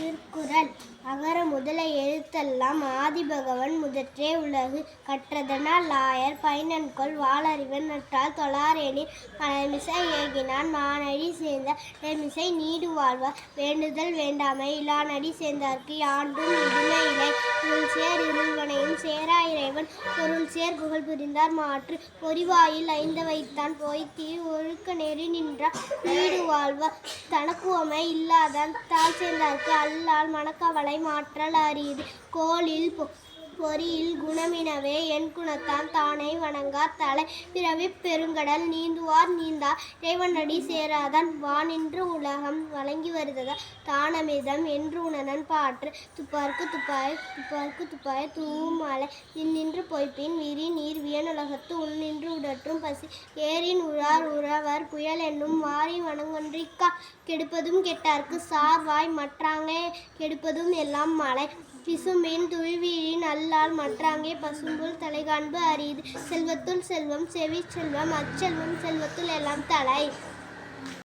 திருக்குறள். அகர முதல எழுத்தெல்லாம் ஆதிபகவன் முதற்றே உலகு. கற்றதனால் லாயர் பைனன்கொல் வாளறிவன் நற்றால் தொழாரெனின் மலர்மிசை ஏகினான் மானடி சேர்ந்தார் நேர்மிசை நீடு வாழ்வார். வேண்டுதல் வேண்டாமை இலானடி சேர்ந்தார்க்கு யாண்டும் இடுமை இல்லை. இருள்சேர் இருள்வனையும் சேரா இறைவன் பொருள்சேர் புகழ் புரிந்தார் மாற்று. பொறிவாயில் ஐந்தவைத்தான் போய்த்தீ ஒழுக்க நெறி நின்றார் நீடு வாழ்வார். தனக்குவமை இல்லாதான் தாழ் சேர்ந்தார்க்கு அல்லால் மனக்கவலை மாற்றல் அரிது. கோளில் பொறியில் குணமினவே என் குணத்தான் தானை வணங்கார் தலை. பிறவிப் பெருங்கடல் நீந்துவார் நீந்தார் இறைவனடி சேராதான் வானின்று உலகம் வழங்கி வருததால் தானமிதம் என்று உணரன் பாற்று. துப்பார்க்கு துப்பாய் துப்பார்க்கு துப்பாய் தூவும் மலை நின்று பொய்ப்பின் விரி நீர் வியனுலகத்து உள்நின்று உடற்றும் பசி. ஏரின் உழார் உழவர் புயல் என்னும் வாரி வனங்கொன்றிக்கா கெடுப்பதும் கெட்டார்க்கு சார்வாய் மற்றாங்கே கெடுப்பதும் எல்லாம் மலை. பிசும்பின் துழிவீழின் அல்லால் மற்றாங்கே பசும்புல் தலைகாண்பு அரிது. செல்வத்துள் செல்வம் செவி செல்வம் அச்செல்வம் செல்வத்துள் எல்லாம் தலை.